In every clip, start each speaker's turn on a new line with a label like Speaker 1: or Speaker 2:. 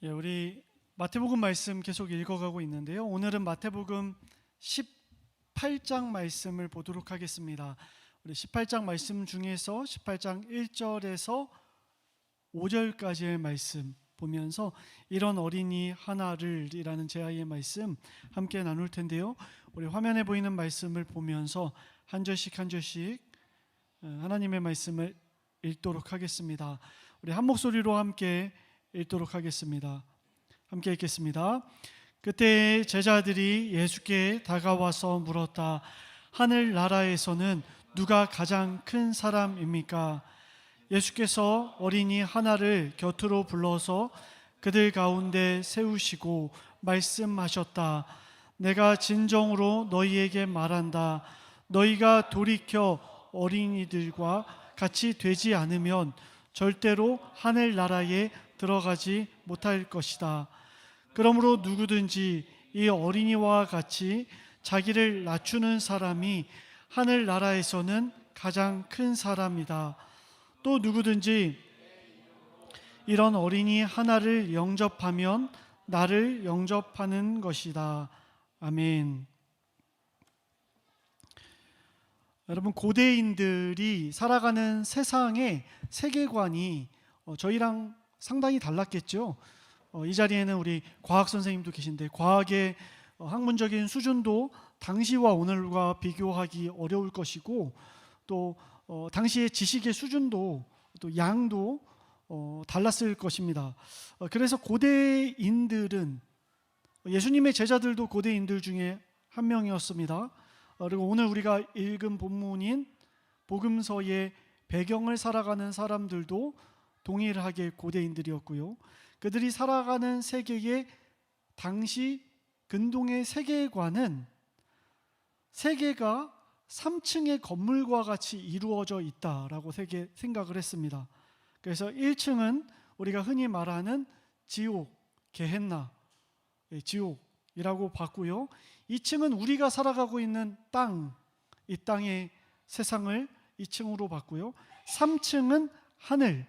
Speaker 1: 우리 마태복음 말씀 계속 읽어가고 있는데요. 오늘은 마태복음 18장 말씀을 보도록 하겠습니다. 우리 18장 말씀 중에서 18장 1절에서 5절까지의 말씀 보면서 이런 어린이 하나를 이라는 제아의 말씀 함께 나눌 텐데요. 우리 화면에 보이는 말씀을 보면서 한 절씩 한 절씩 하나님의 말씀을 읽도록 하겠습니다. 우리 한 목소리로 함께 읽도록 하겠습니다. 함께 읽겠습니다. 그때 제자들이 예수께 다가와서 물었다. 하늘 나라에서는 누가 가장 큰 사람입니까? 예수께서 어린이 하나를 곁으로 불러서 그들 가운데 세우시고 말씀하셨다. 내가 진정으로 너희에게 말한다. 너희가 돌이켜 어린이들과 같이 되지 않으면 절대로 하늘 나라에 들어가지 못할 것이다. 그러므로 누구든지 이 어린이와 같이 자기를 낮추는 사람이 하늘 나라에서는 가장 큰 사람이다. 또 누구든지 이런 어린이 하나를 영접하면 나를 영접하는 것이다. 아멘. 여러분, 고대인들이 살아가는 세상의 세계관이 저희랑 상당히 달랐겠죠. 이 자리에는 우리 과학 선생님도 계신데 과학의 학문적인 수준도 당시와 오늘과 비교하기 어려울 것이고 또 당시의 지식의 수준도 또 양도 달랐을 것입니다. 그래서 고대인들은 예수님의 제자들도 고대인들 중에 한 명이었습니다. 그리고 오늘 우리가 읽은 본문인 복음서의 배경을 살아가는 사람들도 동일하게 고대인들이었고요. 그들이 살아가는 세계의 당시 근동의 세계관은 세계가 3층의 건물과 같이 이루어져 있다라고 생각을 했습니다. 그래서 1층은 우리가 흔히 말하는 지옥, 게헨나, 지옥이라고 봤고요. 2층은 우리가 살아가고 있는 땅, 이 땅의 세상을 2층으로 봤고요. 3층은 하늘,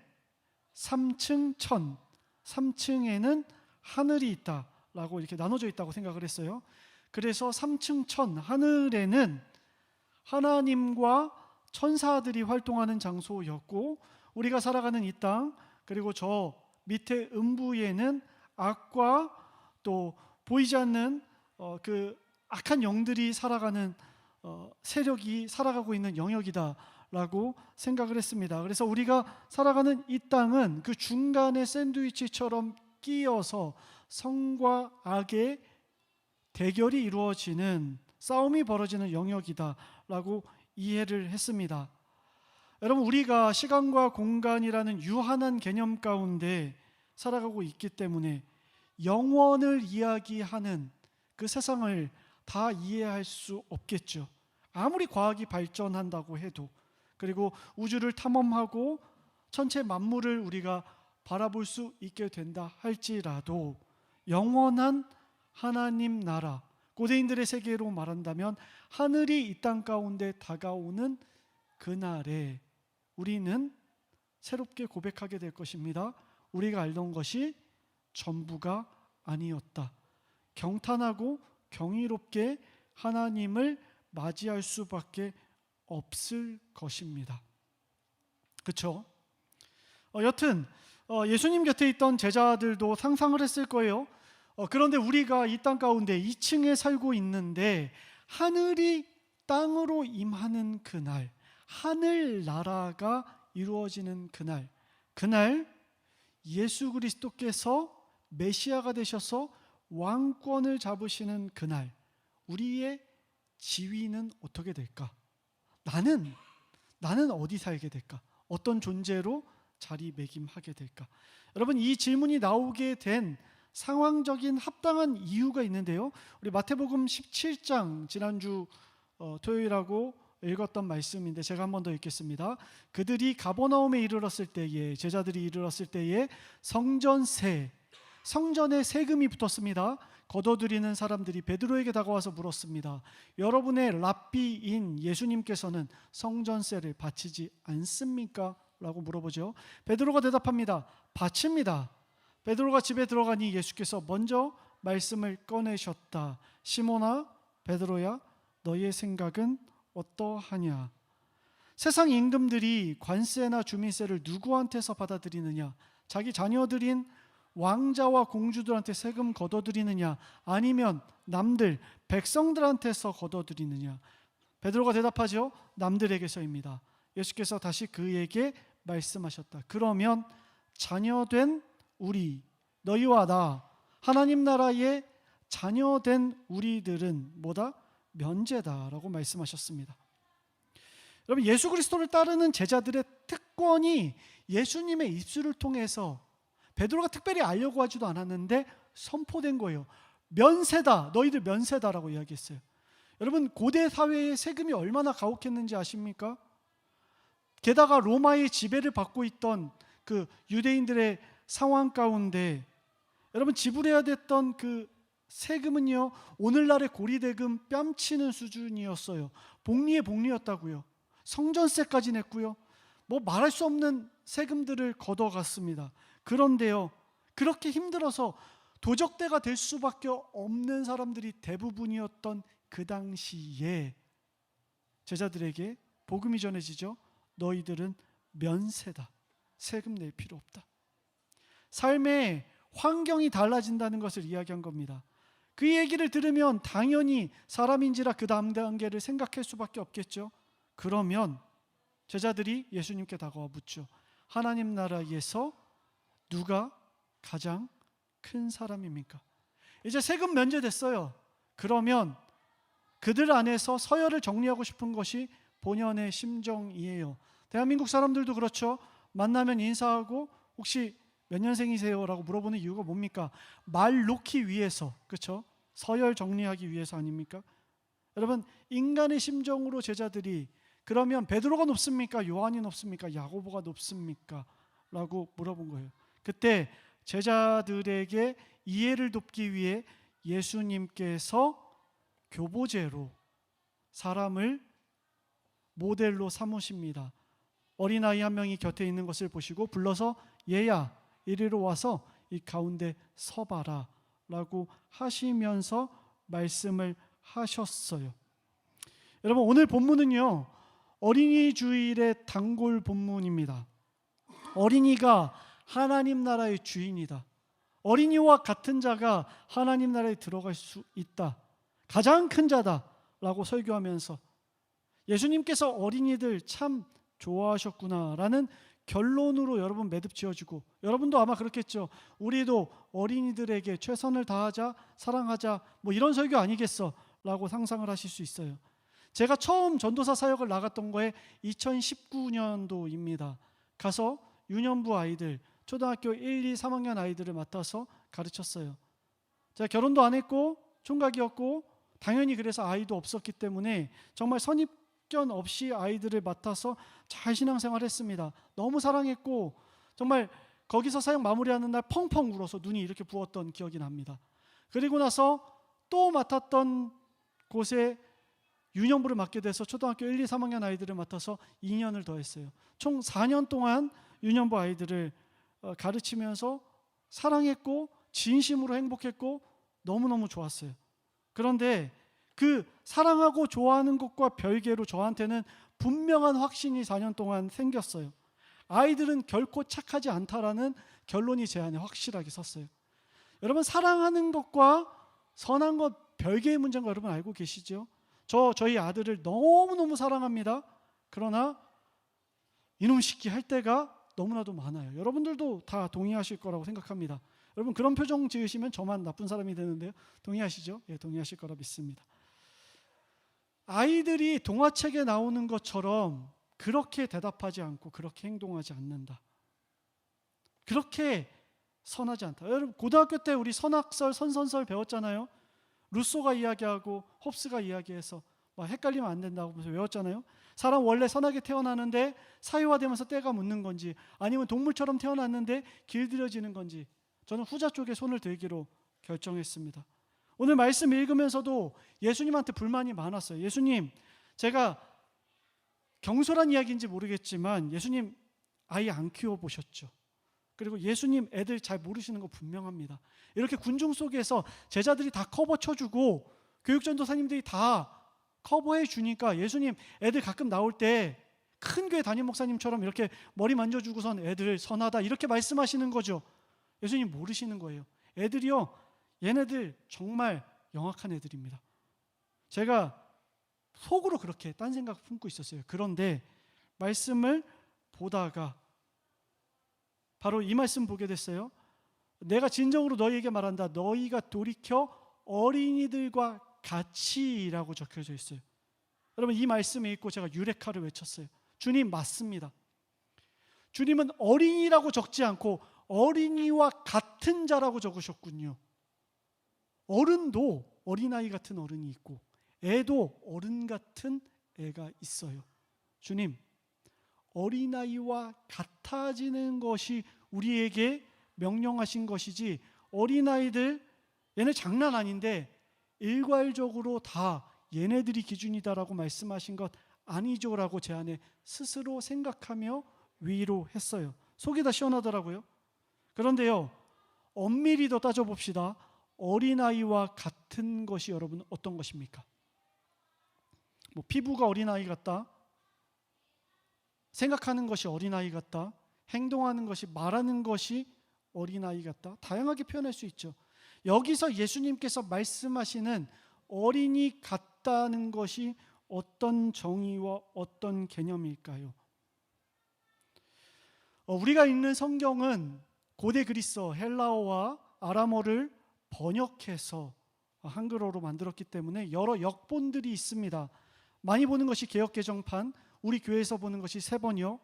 Speaker 1: 3층 천, 3층에는 하늘이 있다라고 이렇게 나눠져 있다고 생각을 했어요. 그래서 3층 천, 하늘에는 하나님과 천사들이 활동하는 장소였고 우리가 살아가는 이 땅, 그리고 저 밑에 음부에는 악과 또 보이지 않는 그 악한 영들이 살아가는 세력이 살아가고 있는 영역이다라고 생각을 했습니다. 그래서 우리가 살아가는 이 땅은 그 중간에 샌드위치처럼 끼어서 성과 악의 대결이 이루어지는 싸움이 벌어지는 영역이다라고 이해를 했습니다. 여러분, 우리가 시간과 공간이라는 유한한 개념 가운데 살아가고 있기 때문에 영원을 이야기하는 그 세상을 다 이해할 수 없겠죠. 아무리 과학이 발전한다고 해도, 그리고 우주를 탐험하고 전체 만물을 우리가 바라볼 수 있게 된다 할지라도 영원한 하나님 나라, 고대인들의 세계로 말한다면 하늘이 이 땅 가운데 다가오는 그날에 우리는 새롭게 고백하게 될 것입니다. 우리가 알던 것이 전부가 아니었다. 경탄하고 경이롭게 하나님을 맞이할 수밖에 없을 것입니다. 그렇죠? 여튼 예수님 곁에 있던 제자들도 상상을 했을 거예요. 그런데 우리가 이 땅 가운데 2층에 살고 있는데 하늘이 땅으로 임하는 그날, 하늘 나라가 이루어지는 그날 예수 그리스도께서 메시아가 되셔서 왕권을 잡으시는 그날 우리의 지위는 어떻게 될까? 나는 어디 살게 될까? 어떤 존재로 자리매김하게 될까? 여러분, 이 질문이 나오게 된 상황적인 합당한 이유가 있는데요. 우리 마태복음 17장 지난주 토요일하고 읽었던 말씀인데 제가 한 번 더 읽겠습니다. 그들이 가버나움에 이르렀을 때에, 제자들이 이르렀을 때에 성전에 세금이 붙었습니다. 거둬들이는 사람들이 베드로에게 다가와서 물었습니다. 여러분의 랍비인 예수님께서는 성전세를 바치지 않습니까? 라고 물어보죠. 베드로가 대답합니다. 바칩니다. 베드로가 집에 들어가니 예수께서 먼저 말씀을 꺼내셨다. 시몬아, 베드로야, 너의 생각은 어떠하냐? 세상 임금들이 관세나 주민세를 누구한테서 받아들이느냐? 자기 자녀들인 왕자와 공주들한테 세금 걷어들이느냐? 아니면 남들, 백성들한테서 걷어들이느냐? 베드로가 대답하죠. 남들에게서입니다. 예수께서 다시 그에게 말씀하셨다. 그러면 자녀된 우리, 너희와 나, 하나님 나라의 자녀된 우리들은 뭐다? 면제다라고 말씀하셨습니다. 여러분, 예수 그리스도를 따르는 제자들의 특권이 예수님의 입술을 통해서 베드로가 특별히 알려고 하지도 않았는데 선포된 거예요. 면세다, 너희들 면세다라고 이야기했어요. 여러분, 고대 사회의 세금이 얼마나 가혹했는지 아십니까? 게다가 로마의 지배를 받고 있던 그 유대인들의 상황 가운데 여러분, 지불해야 됐던 그 세금은요, 오늘날의 고리대금 뺨치는 수준이었어요. 복리의 복리였다고요. 성전세까지 냈고요. 뭐 말할 수 없는 세금들을 걷어갔습니다. 그런데요, 그렇게 힘들어서 도적대가 될 수밖에 없는 사람들이 대부분이었던 그 당시에 제자들에게 복음이 전해지죠. 너희들은 면세다. 세금 낼 필요 없다. 삶의 환경이 달라진다는 것을 이야기한 겁니다. 그 얘기를 들으면 당연히 사람인지라 그 다음 단계를 생각할 수밖에 없겠죠. 그러면 제자들이 예수님께 다가와 묻죠. 하나님 나라에서 누가 가장 큰 사람입니까? 이제 세금 면제됐어요. 그러면 그들 안에서 서열을 정리하고 싶은 것이 본연의 심정이에요. 대한민국 사람들도 그렇죠. 만나면 인사하고 혹시 몇 년생이세요? 라고 물어보는 이유가 뭡니까? 말 놓기 위해서, 그렇죠? 서열 정리하기 위해서 아닙니까? 여러분, 인간의 심정으로 제자들이 그러면 베드로가 높습니까? 요한이 높습니까? 야고보가 높습니까? 라고 물어본 거예요. 그때 제자들에게 이해를 돕기 위해 예수님께서 교보제로 사람을 모델로 삼으십니다. 어린아이 한 명이 곁에 있는 것을 보시고 불러서 얘야 이리로 와서 이 가운데 서봐라 라고 하시면서 말씀을 하셨어요. 여러분, 오늘 본문은요, 어린이 주일의 단골 본문입니다. 어린이가 하나님 나라의 주인이다. 어린이와 같은 자가 하나님 나라에 들어갈 수 있다. 가장 큰 자다라고 설교하면서 예수님께서 어린이들 참 좋아하셨구나라는 결론으로 여러분 매듭 지어지고, 여러분도 아마 그렇겠죠. 우리도 어린이들에게 최선을 다하자, 사랑하자, 뭐 이런 설교 아니겠어? 라고 상상을 하실 수 있어요. 제가 처음 전도사 사역을 나갔던 거에 2019년도입니다. 가서 유년부 아이들, 초등학교 1, 2, 3학년 아이들을 맡아서 가르쳤어요. 제가 결혼도 안 했고 총각이었고 당연히 그래서 아이도 없었기 때문에 정말 선입견 없이 아이들을 맡아서 잘 신앙생활을 했습니다. 너무 사랑했고 정말 거기서 사역 마무리하는 날 펑펑 울어서 눈이 이렇게 부었던 기억이 납니다. 그리고 나서 또 맡았던 곳에 유년부를 맡게 돼서 초등학교 1, 2, 3학년 아이들을 맡아서 2년을 더 했어요. 총 4년 동안 유년부 아이들을 가르치면서 사랑했고 진심으로 행복했고 너무너무 좋았어요. 그런데 그 사랑하고 좋아하는 것과 별개로 저한테는 분명한 확신이 4년 동안 생겼어요. 아이들은 결코 착하지 않다라는 결론이 제 안에 확실하게 섰어요. 여러분, 사랑하는 것과 선한 것 별개의 문제인 거 여러분 알고 계시죠? 저희 아들을 너무너무 사랑합니다. 그러나 이놈 시키 할 때가 너무나도 많아요. 여러분들도 다 동의하실 거라고 생각합니다. 여러분, 그런 표정 지으시면 저만 나쁜 사람이 되는데요. 동의하시죠? 예, 동의하실 거라 믿습니다. 아이들이 동화책에 나오는 것처럼 그렇게 대답하지 않고 그렇게 행동하지 않는다. 그렇게 선하지 않다. 여러분, 고등학교 때 우리 선악설, 선선설 배웠잖아요. 루소가 이야기하고 홉스가 이야기해서 막 헷갈리면 안 된다고 외웠잖아요. 사람 원래 선하게 태어나는데 사회화되면서 때가 묻는 건지 아니면 동물처럼 태어났는데 길들여지는 건지 저는 후자 쪽에 손을 들기로 결정했습니다. 오늘 말씀 읽으면서도 예수님한테 불만이 많았어요. 예수님, 제가 경솔한 이야기인지 모르겠지만 예수님 아이 안 키워보셨죠? 그리고 예수님 애들 잘 모르시는 거 분명합니다. 이렇게 군중 속에서 제자들이 다 커버 쳐주고 교육전도사님들이 다 커버해 주니까 예수님 애들 가끔 나올 때 큰 교회 담임 목사님처럼 이렇게 머리 만져주고선 애들 선하다 이렇게 말씀하시는 거죠. 예수님 모르시는 거예요. 애들이요, 얘네들 정말 영악한 애들입니다. 제가 속으로 그렇게 딴 생각 품고 있었어요. 그런데 말씀을 보다가 바로 이 말씀 보게 됐어요. 내가 진정으로 너희에게 말한다. 너희가 돌이켜 어린이들과 같이라고 적혀져 있어요. 여러분, 이 말씀을 읽고 제가 유레카를 외쳤어요. 주님 맞습니다. 주님은 어린이라고 적지 않고 어린이와 같은 자라고 적으셨군요. 어른도 어린아이 같은 어른이 있고 애도 어른 같은 애가 있어요. 주님, 어린아이와 같아지는 것이 우리에게 명령하신 것이지 어린아이들 얘네 장난 아닌데 일괄적으로 다 얘네들이 기준이다라고 말씀하신 것 아니죠라고 제 안에 스스로 생각하며 위로했어요. 속이 다 시원하더라고요. 그런데요, 엄밀히 더 따져봅시다. 어린아이와 같은 것이 여러분 어떤 것입니까? 뭐 피부가 어린아이 같다, 생각하는 것이 어린아이 같다, 행동하는 것이, 말하는 것이 어린아이 같다, 다양하게 표현할 수 있죠. 여기서 예수님께서 말씀하시는 어린이 같다는 것이 어떤 정의와 어떤 개념일까요? 우리가 읽는 성경은 고대 그리스어, 헬라어와 아람어를 번역해서 한글어로 만들었기 때문에 여러 역본들이 있습니다. 많이 보는 것이 개역개정판, 우리 교회에서 보는 것이 새번역,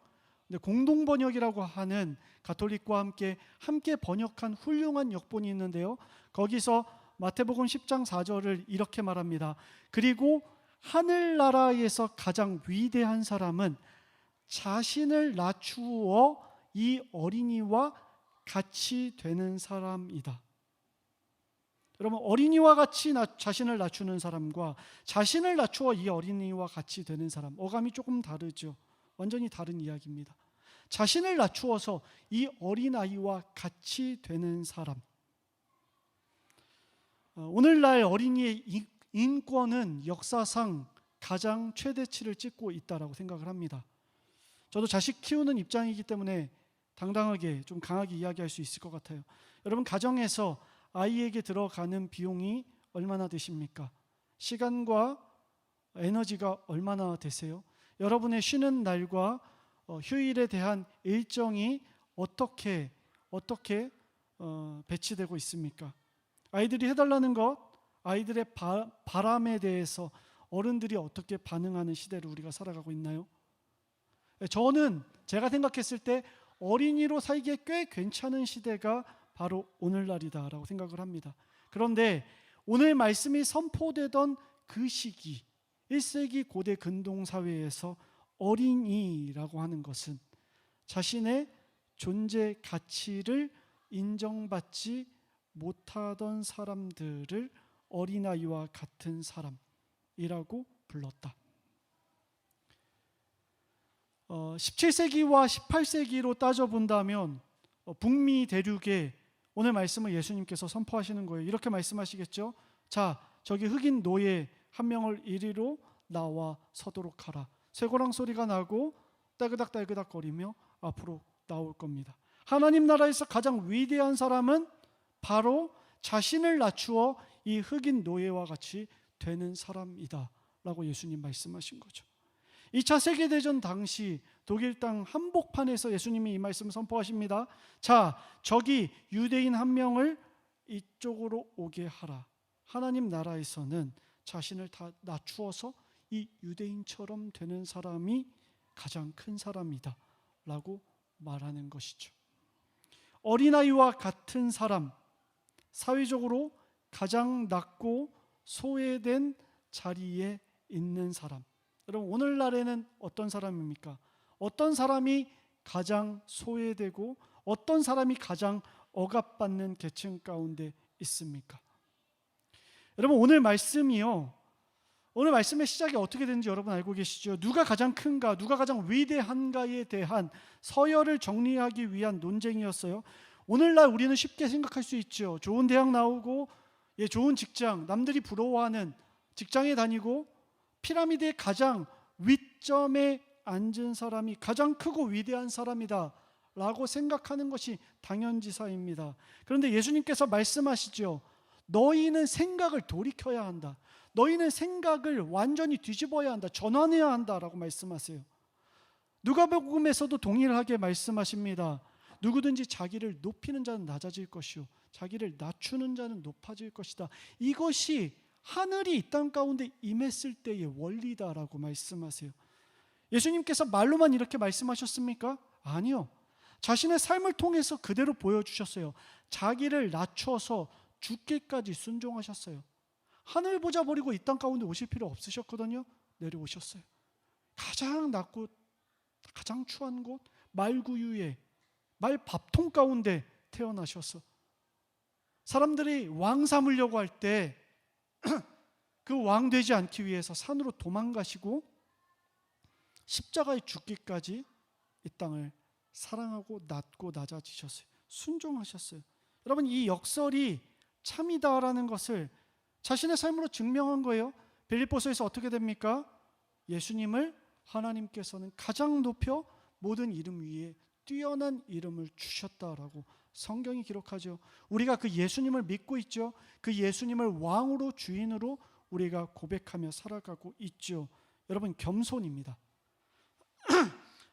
Speaker 1: 공동번역이라고 하는 가톨릭과 함께 번역한 훌륭한 역본이 있는데요. 거기서 마태복음 10장 4절을 이렇게 말합니다. 그리고 하늘나라에서 가장 위대한 사람은 자신을 낮추어 이 어린이와 같이 되는 사람이다. 여러분, 어린이와 같이 자신을 낮추는 사람과 자신을 낮추어 이 어린이와 같이 되는 사람, 어감이 조금 다르죠. 완전히 다른 이야기입니다. 자신을 낮추어서 이 어린아이와 같이 되는 사람. 오늘날 어린이의 인권은 역사상 가장 최대치를 찍고 있다고 생각을 합니다. 저도 자식 키우는 입장이기 때문에 당당하게 좀 강하게 이야기할 수 있을 것 같아요. 여러분, 가정에서 아이에게 들어가는 비용이 얼마나 되십니까? 시간과 에너지가 얼마나 되세요? 여러분의 쉬는 날과 휴일에 대한 일정이 어떻게 배치되고 있습니까? 아이들이 해달라는 것, 아이들의 바람에 대해서 어른들이 어떻게 반응하는 시대를 우리가 살아가고 있나요? 저는 제가 생각했을 때 어린이로 살기에 꽤 괜찮은 시대가 바로 오늘날이다라고 생각을 합니다. 그런데 오늘 말씀이 선포되던 그 시기, 1세기 고대 근동사회에서 어린이라고 하는 것은 자신의 존재 가치를 인정받지 못하던 사람들을 어린아이와 같은 사람이라고 불렀다. 17세기와 18세기로 따져본다면 북미 대륙에 오늘 말씀을 예수님께서 선포하시는 거예요. 이렇게 말씀하시겠죠. 자, 저기 흑인 노예 한 명을 이리로 나와 서도록 하라. 쇠고랑 소리가 나고 딸그닥딸그닥 거리며 앞으로 나올 겁니다. 하나님 나라에서 가장 위대한 사람은 바로 자신을 낮추어 이 흑인 노예와 같이 되는 사람이다 라고 예수님 말씀하신 거죠. 2차 세계대전 당시 독일 땅 한복판에서 예수님이 이 말씀을 선포하십니다. 자, 저기 유대인 한 명을 이쪽으로 오게 하라. 하나님 나라에서는 자신을 다 낮추어서 이 유대인처럼 되는 사람이 가장 큰 사람이다 라고 말하는 것이죠. 어린아이와 같은 사람, 사회적으로 가장 낮고 소외된 자리에 있는 사람. 여러분, 오늘날에는 어떤 사람입니까? 어떤 사람이 가장 소외되고 어떤 사람이 가장 억압받는 계층 가운데 있습니까? 여러분, 오늘 말씀이요, 오늘 말씀의 시작이 어떻게 되는지 여러분 알고 계시죠? 누가 가장 큰가, 누가 가장 위대한가에 대한 서열을 정리하기 위한 논쟁이었어요. 오늘날 우리는 쉽게 생각할 수 있죠. 좋은 대학 나오고 좋은 직장, 남들이 부러워하는 직장에 다니고 피라미드의 가장 윗점에 앉은 사람이 가장 크고 위대한 사람이다 라고 생각하는 것이 당연지사입니다. 그런데 예수님께서 말씀하시죠. 너희는 생각을 돌이켜야 한다. 너희는 생각을 완전히 뒤집어야 한다. 전환해야 한다라고 말씀하세요. 누가복음에서도 동일하게 말씀하십니다. 누구든지 자기를 높이는 자는 낮아질 것이요 자기를 낮추는 자는 높아질 것이다. 이것이 하늘이 이 땅 가운데 임했을 때의 원리다라고 말씀하세요. 예수님께서 말로만 이렇게 말씀하셨습니까? 아니요. 자신의 삶을 통해서 그대로 보여주셨어요. 자기를 낮춰서 죽기까지 순종하셨어요. 하늘 보자 버리고 이 땅 가운데 오실 필요 없으셨거든요. 내려오셨어요. 가장 낮고 가장 추한 곳 말구유에 말 밥통 가운데 태어나셔서 사람들이 왕 삼으려고 할 때 그 왕 되지 않기 위해서 산으로 도망가시고 십자가에 죽기까지 이 땅을 사랑하고 낮고 낮아지셨어요. 순종하셨어요. 여러분, 이 역설이 참이다라는 것을 자신의 삶으로 증명한 거예요. 빌립보서에서 어떻게 됩니까? 예수님을 하나님께서는 가장 높여 모든 이름 위에 뛰어난 이름을 주셨다라고 성경이 기록하죠. 우리가 그 예수님을 믿고 있죠. 그 예수님을 왕으로 주인으로 우리가 고백하며 살아가고 있죠. 여러분, 겸손입니다.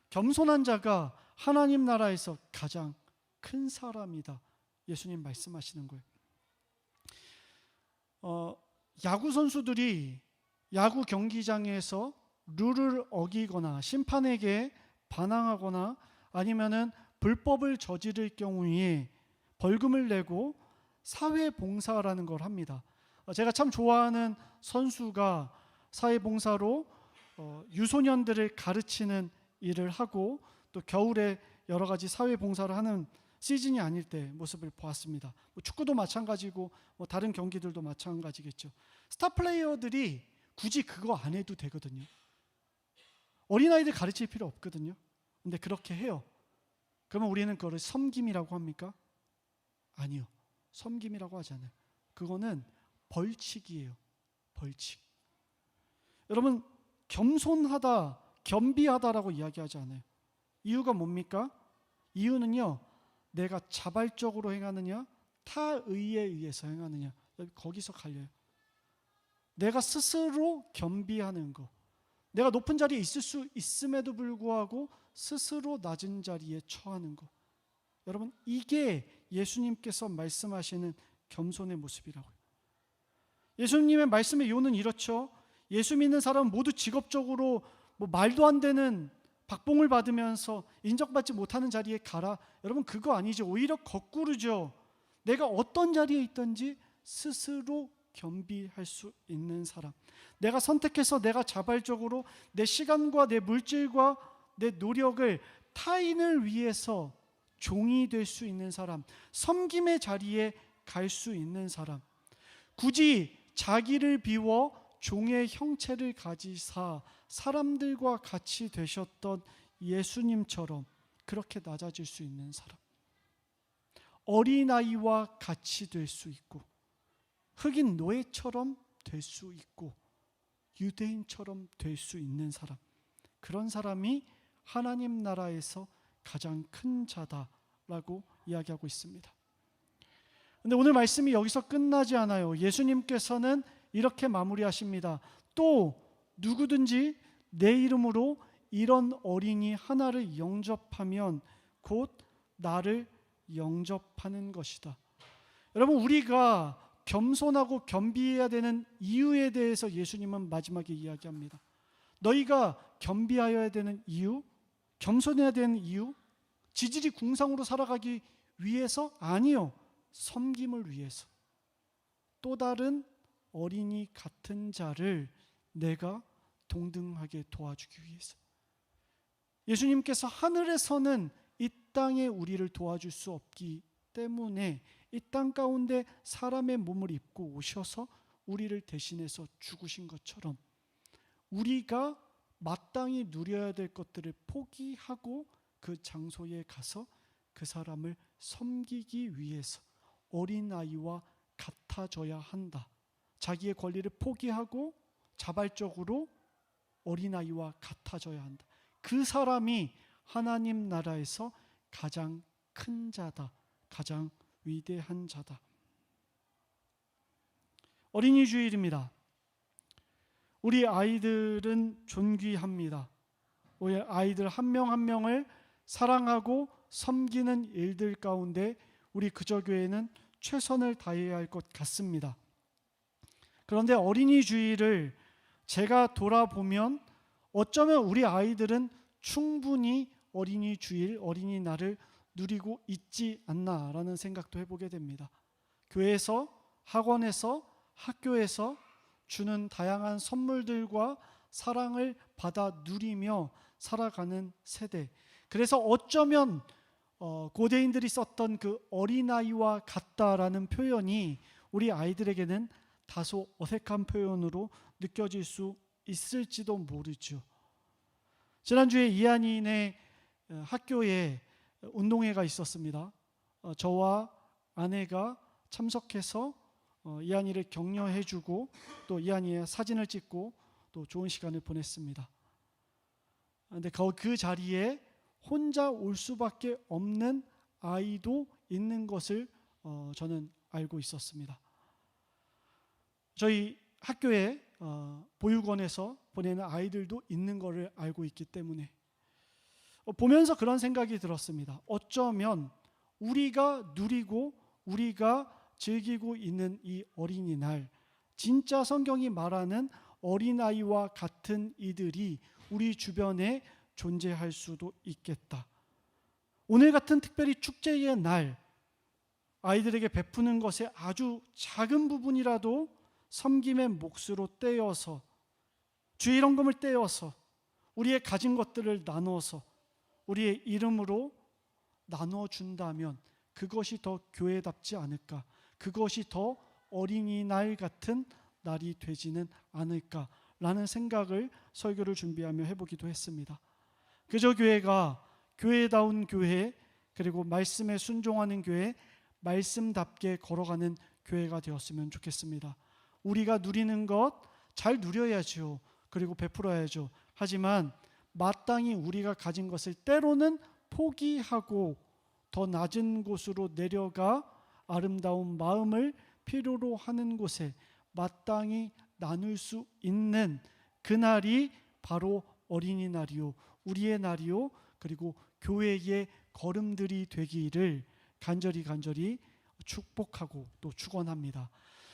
Speaker 1: 겸손한 자가 하나님 나라에서 가장 큰 사람이다. 예수님 말씀하시는 거예요. 야구 선수들이 야구 경기장에서 룰을 어기거나 심판에게 반항하거나 아니면은 불법을 저지를 경우에 벌금을 내고 사회봉사라는 걸 합니다. 제가 참 좋아하는 선수가 사회봉사로 유소년들을 가르치는 일을 하고 또 겨울에 여러 가지 사회봉사를 하는 시즌이 아닐 때 모습을 보았습니다. 축구도 마찬가지고 다른 경기들도 마찬가지겠죠. 스타 플레이어들이 굳이 그거 안 해도 되거든요. 어린아이들 가르칠 필요 없거든요. 근데 그렇게 해요. 그러면 우리는 그거를 섬김이라고 합니까? 아니요. 섬김이라고 하지 않아요. 그거는 벌칙이에요. 벌칙. 여러분, 겸손하다, 겸비하다라고 이야기하지 않아요. 이유가 뭡니까? 이유는요, 내가 자발적으로 행하느냐, 타의에 의해서 행하느냐, 거기서 갈려요. 내가 스스로 겸비하는 거, 내가 높은 자리에 있을 수 있음에도 불구하고 스스로 낮은 자리에 처하는 거. 여러분, 이게 예수님께서 말씀하시는 겸손의 모습이라고요. 예수님의 말씀의 요는 이렇죠. 예수 믿는 사람은 모두 직업적으로 말도 안 되는 박봉을 받으면서 인정받지 못하는 자리에 가라. 여러분, 그거 아니죠. 오히려 거꾸로죠. 내가 어떤 자리에 있든지 스스로 겸비할 수 있는 사람, 내가 선택해서 내가 자발적으로 내 시간과 내 물질과 내 노력을 타인을 위해서 종이 될 수 있는 사람, 섬김의 자리에 갈 수 있는 사람, 굳이 자기를 비워 종의 형체를 가지사 사람들과 같이 되셨던 예수님처럼 그렇게 낮아질 수 있는 사람, 어린아이와 같이 될 수 있고 흑인 노예처럼 될 수 있고 유대인처럼 될 수 있는 사람, 그런 사람이 하나님 나라에서 가장 큰 자다라고 이야기하고 있습니다. 그런데 오늘 말씀이 여기서 끝나지 않아요. 예수님께서는 이렇게 마무리하십니다. 또 누구든지 내 이름으로 이런 어린이 하나를 영접하면 곧 나를 영접하는 것이다. 여러분, 우리가 겸손하고 겸비해야 되는 이유에 대해서 예수님은 마지막에 이야기합니다. 너희가 겸비하여야 되는 이유, 겸손해야 되는 이유, 지질이 궁상으로 살아가기 위해서? 아니요. 섬김을 위해서. 또 다른 어린이 같은 자를 내가 동등하게 도와주기 위해서. 예수님께서 하늘에서는 이 땅에 우리를 도와줄 수 없기 때문에 이 땅 가운데 사람의 몸을 입고 오셔서 우리를 대신해서 죽으신 것처럼 우리가 마땅히 누려야 될 것들을 포기하고 그 장소에 가서 그 사람을 섬기기 위해서 어린아이와 같아져야 한다. 자기의 권리를 포기하고 자발적으로 어린아이와 같아져야 한다. 그 사람이 하나님 나라에서 가장 큰 자다. 가장 위대한 자다. 어린이 주일입니다. 우리 아이들은 존귀합니다. 우리 아이들 한 명 한 명을 사랑하고 섬기는 일들 가운데 우리 그저교회는 최선을 다해야 할 것 같습니다. 그런데 어린이 주일을 제가 돌아보면 어쩌면 우리 아이들은 충분히 어린이 주일, 어린이날을 누리고 있지 않나라는 생각도 해보게 됩니다. 교회에서, 학원에서, 학교에서 주는 다양한 선물들과 사랑을 받아 누리며 살아가는 세대. 그래서 어쩌면 고대인들이 썼던 그 어린아이와 같다라는 표현이 우리 아이들에게는 다소 어색한 표현으로 느껴질 수 있을지도 모르죠. 지난주에 이한이네 학교에 운동회가 있었습니다. 저와 아내가 참석해서 이한이를 격려해주고 또 이한이의 사진을 찍고 또 좋은 시간을 보냈습니다. 그런데 그 자리에 혼자 올 수밖에 없는 아이도 있는 것을 저는 알고 있었습니다. 저희 학교에 보육원에서 보내는 아이들도 있는 것을 알고 있기 때문에 보면서 그런 생각이 들었습니다. 어쩌면 우리가 누리고 우리가 즐기고 있는 이 어린이날, 진짜 성경이 말하는 어린아이와 같은 이들이 우리 주변에 존재할 수도 있겠다. 오늘 같은 특별히 축제의 날, 아이들에게 베푸는 것에 아주 작은 부분이라도 섬김의 몫으로 떼어서, 주일 헌금을 떼어서 우리의 가진 것들을 나눠서 우리의 이름으로 나눠준다면 그것이 더 교회답지 않을까, 그것이 더 어린이날 같은 날이 되지는 않을까라는 생각을 설교를 준비하며 해보기도 했습니다. 그저 교회가 교회다운 교회, 그리고 말씀에 순종하는 교회, 말씀답게 걸어가는 교회가 되었으면 좋겠습니다. 우리가 누리는 것 잘 누려야죠. 그리고 베풀어야죠. 하지만 마땅히 우리가 가진 것을 때로는 포기하고 더 낮은 곳으로 내려가 아름다운 마음을 필요로 하는 곳에 마땅히 나눌 수 있는 그날이 바로 어린이날이요, 우리의 날이요, 그리고 교회의 걸음들이 되기를 간절히 축복하고 또 축원합니다.